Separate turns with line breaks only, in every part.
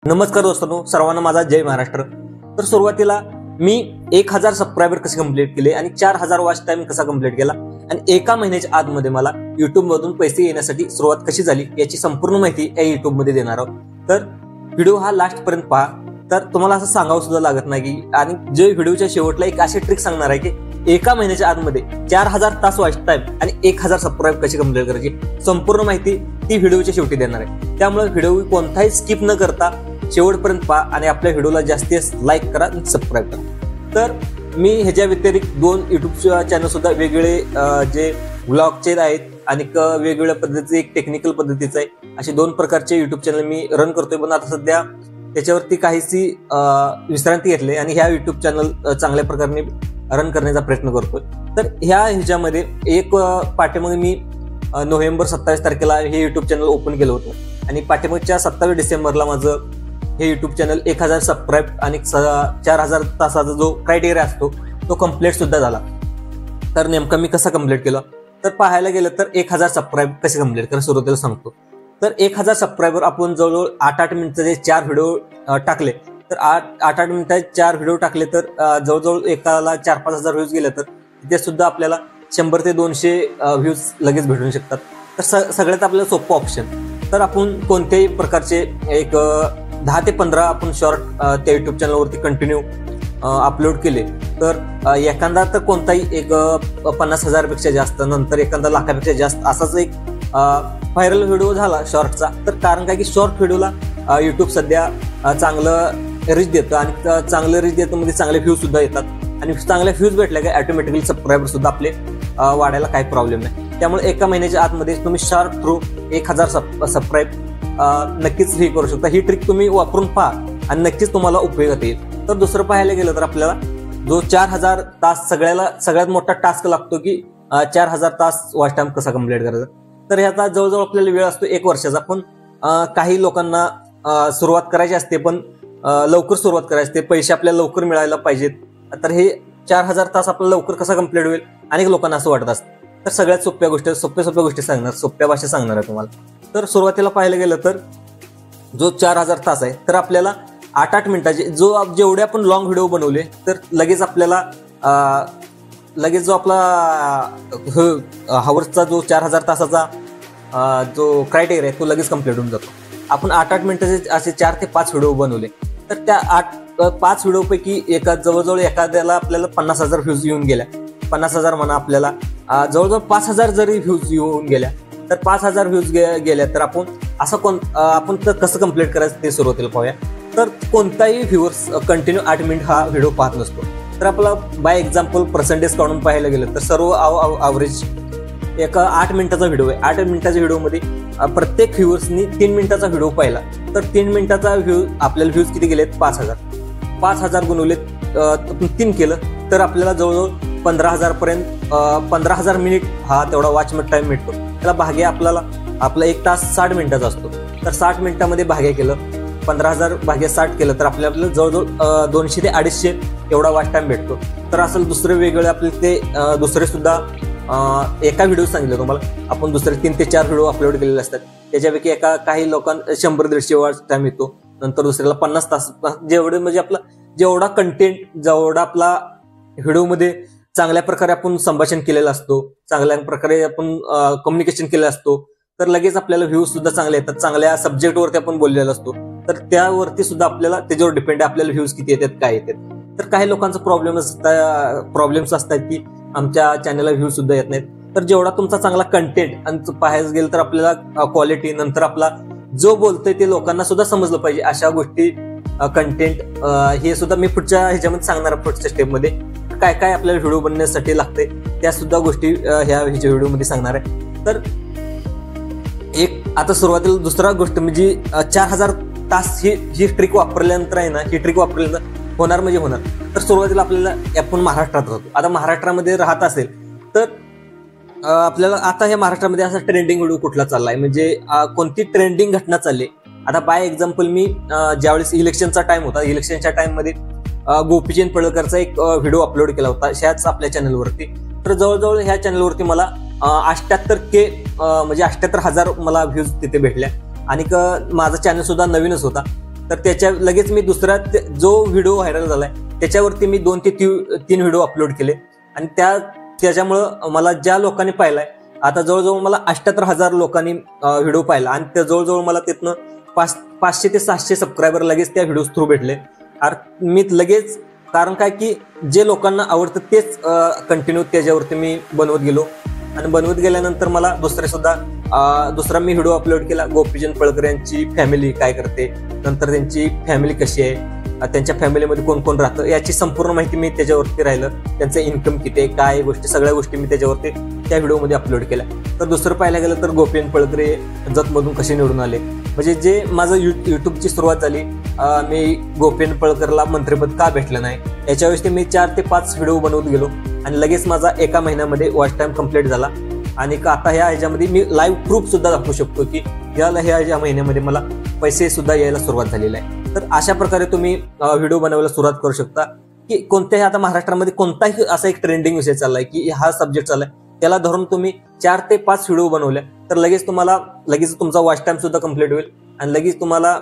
नमस्कार दोस्तांनो, सर्वांना माझा जय महाराष्ट्र। तर सुरुवातीला मी 1000 सबस्क्रायबर कसे कंप्लीट केले आणि 4000 वॉच टाइम कसा कंप्लीट केला आणि एका महिन्याच्या आतमध्ये मला युट्यूब मधून पैसे येण्यासाठी सुरुवात कशी झाली याची संपूर्ण माहिती या युट्यूब मध्ये देणार आहोत। तर व्हिडिओ हा लास्ट पर्यंत पहा। तर तुम्हाला असं सांगावं सुद्धा लागत नाही की आणि जे व्हिडिओच्या शेवटला एक अशी ट्रिक सांगणार आहे की एका महिन्याच्या आतमध्ये 4000 तास वॉच टाइम आणि 1000 सबस्क्राईब कशी कंप्लीट करायची संपूर्ण माहिती ती व्हिडिओच्या शेवटी देणार आहे। त्यामुळे व्हिडिओ कोणताही स्किप न करता शेवटपर्यंत पहा आणि आपल्या व्हिडिओला जास्तीत लाईक करा आणि सबस्क्राईब करा। तर मी ह्याच्या व्यतिरिक्त 2 युट्यूब चॅनल सुद्धा वेगवेगळे जे व्लॉगचे आहेत आणि वेगवेगळ्या पद्धतीचे एक टेक्निकल पद्धतीचे आहे, असे 2 प्रकारचे युट्यूब चॅनल मी रन करतोय। पण आता सध्या त्याच्यावरती काहीशी विश्रांती घेतली आणि ह्या युट्यूब चॅनल चांगल्या प्रकारे रन करण्याचा प्रयत्न करतोय। तर ह्याच्यामध्ये एक पाठीमागे मी नोव्हेंबर 27 तारखेला हे युट्यूब चॅनल ओपन केलं होतं आणि पाठीमागच्या 27 डिसेंबरला माझं हे युट्यूब चॅनल 1000 सबस्क्राईब आणि 4000 तासाचा जो क्रायटेरिया असतो तो कंप्लीट सुद्धा झाला। तर नेमका मी कसा कंप्लीट केला तर पाहायला गेलं तर 1000 सबस्क्राईब कसे कंप्लीट करा सुरुवातीला सांगतो। तर 1000 सबस्क्रायबर आपण जवळजवळ 8-8 मिनिटाचे 4 व्हिडिओ टाकले तर 8-8 मिनिटाचे 4 व्हिडिओ टाकले तर जवळजवळ एकाला 4-5 हजार व्ह्यूज गेले तर तिथे सुद्धा आपल्याला 100 ते 200 व्ह्यूज लगेच भेटू शकतात। तर सगळ्यात आपल्याला सोपं ऑप्शन तर आपण कोणत्याही प्रकारचे एक 10 ते 15 आपण शॉर्ट त्या युट्यूब चॅनलवरती कंटिन्यू अपलोड केले तर एखादा तर कोणताही एक 50,000 पेक्षा जास्त नंतर एखादा लाखापेक्षा जास्त असाच एक व्हायरल व्हिडिओ झाला शॉर्टचा। तर कारण काय की शॉर्ट व्हिडिओला युट्यूब सध्या चांगलं रिच देतं आणि चांगलं रिच देतं म्हणजे चांगले व्ह्यूज सुद्धा येतात आणि चांगले व्ह्यूज भेटले की ऑटोमॅटिकली सबस्क्रायबर सुद्धा आपले वाढायला काही प्रॉब्लेम नाही। त्यामुळे एका महिन्याच्या आतमध्ये तुम्ही शॉर्ट थ्रू 1000 सबस्क्राईब नक्कीच हे करू शकता। ही ट्रिक तुम्ही वापरून पहा आणि नक्कीच तुम्हाला उपयोगात येईल। तर दुसरं पाहायला गेलं तर आपल्याला जो 4000 तास सगळ्यात मोठा टास्क लागतो की 4000 तास वॉच टाइम कसा कंप्लीट करायचा। तर ह्याचा जवळजवळ आपल्याला वेळ असतो 1 वर्षाचा। पण काही लोकांना सुरुवात करायची असते पण लवकर सुरुवात करायची असते, पैसे आपल्याला लवकर मिळायला पाहिजेत। तर हे 4000 तास आपल्याला लवकर कसा कंप्लीट होईल अनेक लोकांना असं वाटत असतं। तर सगळ्यात सोप्या गोष्टी सांगणार, सोप्या भाषेत सांगणार आहे तुम्हाला। तर सुरुवातीला पाहायला गेलं तर जो 4000 तास आहे तर आपल्याला 8-8 मिनिटाचे जेवढे आपण लॉंग व्हिडिओ बनवले तर लगेच आपल्याला जो आपला हावर्सचा जो 4000 तासाचा जो क्रायटेरिया आहे तो लगेच कंप्लीट होऊन जातो। आपण 8-8 मिनिटाचे असे 4 ते 5 व्हिडिओ बनवले तर त्या 5 व्हिडिओपैकी जवळजवळ एखाद्याला आपल्याला 50,000 व्ह्यूज येऊन गेल्या, 50,000 म्हणा आपल्याला जवळजवळ 5,000 जरी व्ह्यूज येऊन गेल्या तर 5,000 व्ह्यूज गेल्या तर आपण कसं कंप्लीट करायचं ते सुरुवातीला पाहूया। तर कोणताही व्ह्यूअर्स कंटिन्यू 8 मिनिट हा व्हिडिओ पाहत नसतो। तर आपला बाय एक्झाम्पल पर्सेंटेज काढून पाहायला गेलं तर सर्व ॲव्हरेज एक 8 मिनिटाचा व्हिडिओ आहे। 8 मिनिटाच्या व्हिडिओमध्ये प्रत्येक व्ह्यूअर्सनी 3 मिनिटाचा व्हिडिओ पाहिला तर 3 मिनिटाचा आपल्याला व्ह्यूज किती गेलेत 5,000 गुणवलेत 3 केलं तर आपल्याला जवळजवळ 15,000 पर्यंत 15,000 मिनिट हा तेवढा वॉच टाइम मिळतो। त्याला भाग्य आपला 1 तास 60 मिनिटाचा असतो। तर 60 मिनिटामध्ये भाग्य केलं 15,000 भाग्य 60 केलं तर आपल्याला जवळजवळ 200 ते 250 एवढा वॉच टाइम भेटतो। तर असं दुसरे वेगवेगळे आपले ते दुसरे सुद्धा एका व्हिडिओ सांगितलं तुम्हाला आपण दुसरे 3 ते 4 व्हिडिओ अपलोड केलेले असतात। त्याच्यापैकी काही लोकांना 100-150 वॉच टाइम येतो, नंतर दुसऱ्याला 50 तास। जेवढे म्हणजे आपला जेवढा कंटेंट जेवढा आपला व्हिडिओमध्ये चांगल्या प्रकारे आपण संभाषण केलेलं असतो, चांगल्या प्रकारे आपण कम्युनिकेशन केलेलं असतो तर लगेच आपल्याला व्ह्यूज सुद्धा चांगले येतात। चांगल्या सब्जेक्टवरती आपण बोललेलो असतो तर त्यावरती सुद्धा आपल्याला त्याच्यावर डिपेंड आहे आपल्याला व्ह्यूज किती येतात काय येतात। तर काही लोकांचा प्रॉब्लेम्स असतात की आमच्या चॅनलला व्ह्यूज सुद्धा येत नाहीत। तर जेवढा तुमचा चांगला कंटेंट आणि पाहायला गेलं तर आपल्याला क्वालिटी नंतर आपला जो बोलतोय ते लोकांना सुद्धा समजलं पाहिजे अशा गोष्टी कंटेंट हे सुद्धा मी पुढच्या ह्याच्यामध्ये सांगणार पुढच्या स्टेपमध्ये काय काय आपल्याला व्हिडिओ बनवण्यासाठी लागते त्या सुद्धा गोष्टी ह्या व्हिडिओमध्ये सांगणार आहे। तर आता सुरुवातीला दुसरा गोष्ट म्हणजे 4000 तास ही ट्रिक वापरल्यानंतर आहे ना, ही ट्रिक वापरल्यानंतर होणार म्हणजे होणार। तर सुरुवातीला आपल्याला आपण महाराष्ट्रात राहतो, आता महाराष्ट्रामध्ये राहत असेल तर आपल्याला आता ह्या महाराष्ट्रामध्ये असा ट्रेंडिंग व्हिडिओ कुठला चाललाय म्हणजे कोणती ट्रेंडिंग घटना चालली। आता बाय एक्झाम्पल मी ज्यावेळेस इलेक्शनचा टाइम होता, इलेक्शनच्या टाइममध्ये गोपीचंद पडळकरचा एक व्हिडिओ अपलोड केला होता ह्याच आपल्या चॅनलवरती। तर जवळजवळ ह्या चॅनलवरती मला 78K म्हणजे 78,000 मला व्ह्यूज तिथे भेटल्या आणि माझा चॅनल सुद्धा नवीनच होता। तर त्याच्या लगेच मी दुसरा जो व्हिडिओ व्हायरल झालाय त्याच्यावरती मी 2 ते 3 व्हिडिओ अपलोड केले आणि त्याच्यामुळं मला ज्या लोकांनी पाहिलाय, आता जवळजवळ मला 78,000 लोकांनी व्हिडिओ पाहिला आणि त्या जवळजवळ मला तिथनं 500 ते 700 सबस्क्रायबर लगेच त्या व्हिडिओ थ्रू भेटले. मी लगेच, कारण काय की जे लोकांना आवडतं तेच कंटिन्यू त्याच्यावरती मी बनवत गेलो आणि बनवत गेल्यानंतर मला दुसरा मी व्हिडिओ अपलोड केला. गोपीचंद पळकर यांची फॅमिली काय करते, नंतर त्यांची फॅमिली कशी आहे, त्यांच्या फॅमिलीमध्ये कोण कोण राहतं याची संपूर्ण माहिती मी त्याच्यावरती राहिलं. त्यांचं इन्कम किती आहे, काय गोष्टी, सगळ्या गोष्टी मी त्याच्यावरती त्या व्हिडिओमध्ये अपलोड केल्या. तर दुसरं पाहायला गेलं तर गोपीचंद पळकर जतमधून कसे निवडून आले, म्हणजे जे माझं युट्यूबची सुरुवात झाली, मी गोपीचंद पळकरला मंत्रिपद का भेटलं नाही याच्यावेळेस मी 4 ते 5 व्हिडिओ बनवत गेलो आणि लगेच माझा एका महिन्यामध्ये वॉच टाइम कंप्लीट झाला. आणि आता ह्याच्यामध्ये मी लाईव्ह प्रूफ सुद्धा दाखवू शकतो की ह्या महिन्यामध्ये मला पैसे सुद्धा यायला सुरुवात झालेली आहे. तर अशा प्रकारे तुम्ही व्हिडिओ बनवायला सुरुवात करू शकता की कोणत्याही, आता महाराष्ट्रामध्ये कोणताही असा एक ट्रेंडिंग विषय चाललाय की हा सब्जेक्ट चाललाय, त्याला धरून तुम्ही 4 ते 5 व्हिडिओ बनवले तर लगेच तुमचा वॉच टाइम सुद्धा कंप्लीट होईल आणि लगेच तुम्हाला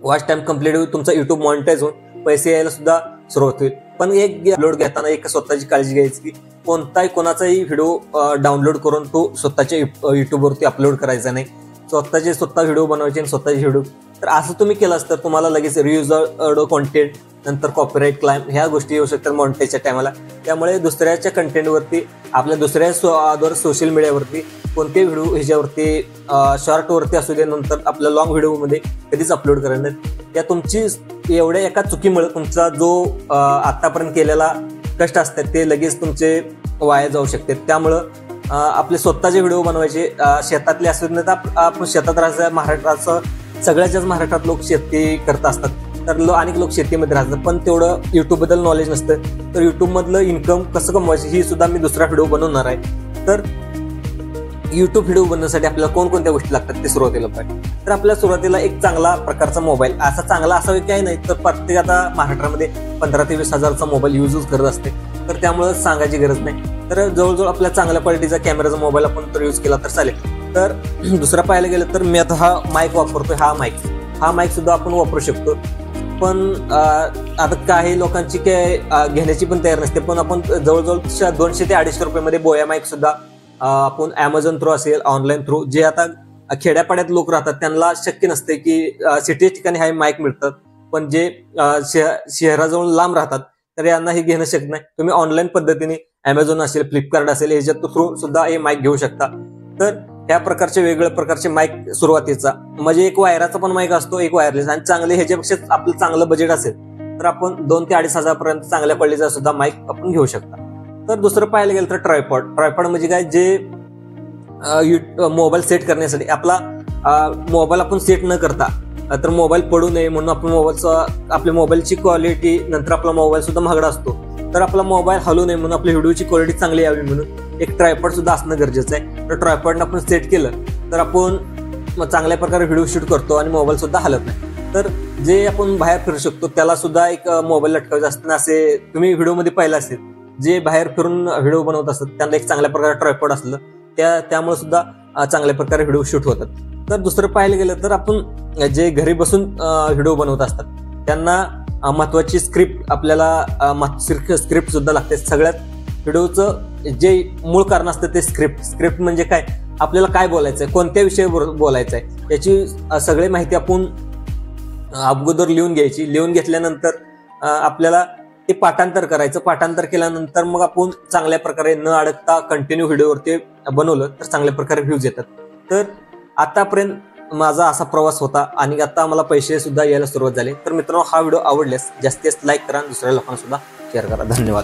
वॉच टाइम कंप्लीट होईल, तुमचा युट्यूब मॉनिटाईज होऊन पैसे यायला सुद्धा सुरुवात होईल. पण एक अपलोड घेताना एक स्वतःची काळजी घ्यायची की कोणाचाही व्हिडिओ डाउनलोड करून तो स्वतःच्या युट्यूबवरती अपलोड करायचा नाही. स्वतः व्हिडिओ बनवायचे आणि स्वतःचे व्हिडिओ. तर असं तुम्ही केलं तर तुम्हाला लगेच रियुजर्ड कॉन्टेंट, नंतर कॉपीराईट क्लाइम ह्या गोष्टी येऊ शकतात मॉनिटाईजच्या टायमाला. त्यामुळे दुसऱ्याच्या कंटेंटवरती, आपल्या दुसऱ्या सोशल मीडियावरती कोणतेही व्हिडिओ ह्याच्यावरती शॉर्टवरती असू दे, नंतर आपल्या लॉंग व्हिडिओमध्ये कधीच अपलोड करायला नाही. त्या तुमची एवढ्या एका चुकीमुळे तुमचा जो आतापर्यंत केलेला कष्ट असतात ते लगेच तुमचे वाया जाऊ शकतात. त्यामुळं आपले स्वतःचे व्हिडिओ बनवायचे. शेतातले असू नये तर आपण शेतात राहायचं. महाराष्ट्राचं सगळ्याच्याच महाराष्ट्रात लोक शेती करत असतात, तर अनेक लोक शेतीमध्ये राहतात, पण तेवढं युट्यूबबद्दल नॉलेज नसतं. तर युट्यूबमधलं इन्कम कसं कमवायचं ही सुद्धा मी दुसरा व्हिडिओ बनवणार आहे. तर युट्यूब व्हिडिओ बनवण्यासाठी आपल्याला कोणकोणत्या गोष्टी लागतात ते सुरुवातीला पाहिजे. तर आपल्याला सुरुवातीला एक चांगला प्रकारचा मोबाईल, असा चांगला असावे काही नाही, तर प्रत्येक आता महाराष्ट्रामध्ये 15 ते 20 हजारचा मोबाईल यूज करत असते, तर त्यामुळे सांगायची गरज नाही. तर जवळजवळ आपल्या चांगल्या क्वालिटीचा कॅमेराचा मोबाईल आपण तर यूज केला तर चालेल. तर दुसरा पाहायला गेलं तर मी आता हा माईक वापरतोय. हा माईक सुद्धा आपण वापरू शकतो. पण आता काही लोकांची काय घेण्याची पण तयार नसते, पण आपण जवळजवळ 200 ते 250 रुपयामध्ये बोया माईक सुद्धा आपण Amazon थ्रू असेल, ऑनलाईन थ्रू, जे आता खेड्यापाड्यात लोक राहतात त्यांना शक्य नसते की सिटी ठिकाणी हा माईक मिळतात, पण जे शहराजवळ लांब राहतात तर यांना हे घेणं शक्य नाही. तुम्ही ऑनलाईन पद्धतीने Amazon असेल, फ्लिपकार्ट असेल याच्या थ्रू सुद्धा हे माईक घेऊ शकता. तर ह्या प्रकारचे वेगवेगळ्या प्रकारचे माईक सुरुवातीचा, म्हणजे एक वायराचा पण माईक असतो, एक वायरलेस, आणि चांगले ह्याच्यापेक्षा आपलं चांगलं बजेट असेल तर आपण 2 ते 2.5 हजारपर्यंत चांगल्या क्वालिटीचा सुद्धा माईक आपण घेऊ शकता. तर दुसरं पाहायला गेलं तर ट्रायपॉड म्हणजे काय, जे मोबाईल सेट करण्यासाठी आपला मोबाईल आपण सेट न करता, तर मोबाईल पडू नये म्हणून आपण आपल्या मोबाईलची क्वालिटी, नंतर आपला मोबाईल सुद्धा महागडा असतो, तर आपला मोबाईल हलू नये म्हणून आपली व्हिडिओची क्वालिटी चांगली यावी म्हणून एक ट्रायपॉड सुद्धा असणं गरजेचं आहे. तर ट्रायपॉडनं आपण सेट केलं तर आपण चांगल्या प्रकारे व्हिडिओ शूट करतो आणि मोबाईल सुद्धा हलत नाही. तर जे आपण बाहेर फिरू शकतो त्याला सुद्धा एक मोबाईल लटकावायचं असताना, असे तुम्ही व्हिडिओमध्ये पाहिलं असेल, जे बाहेर फिरून व्हिडिओ बनवत असतात त्यांना एक चांगल्या प्रकारे ट्रायपॉड असलं त्यामुळे सुद्धा चांगल्या प्रकारे व्हिडिओ शूट होतात. तर दुसरं पाहायला गेलं तर आपण जे घरी बसून व्हिडिओ बनवत असतात त्यांना महत्वाची स्क्रिप्ट, आपल्याला स्क्रिप्ट सुद्धा लागते. सगळ्यात व्हिडिओचं जे मूळ कारण असतं ते स्क्रिप्ट म्हणजे काय, आपल्याला काय बोलायचंय, कोणत्या विषयावर बोलायचंय याची सगळी माहिती आपण अगोदर लिहून घ्यायची. लिहून घेतल्यानंतर आपल्याला ते पाठांतर करायचं. पाठांतर केल्यानंतर मग आपण चांगल्या प्रकारे न अडकता कंटिन्यू व्हिडिओवरती बनवलं तर चांगल्या प्रकारे व्ह्यूज येतात. तर आतापर्यंत माझा असा प्रवास होता आणि आता मला पैसे सुद्धा यायला सुरुवात झाली. तर मित्रांनो, हा व्हिडिओ आवडल्यास जास्तीत जास्त लाईक करा, दुसऱ्या लोकांना सुद्धा शेअर करा. धन्यवाद.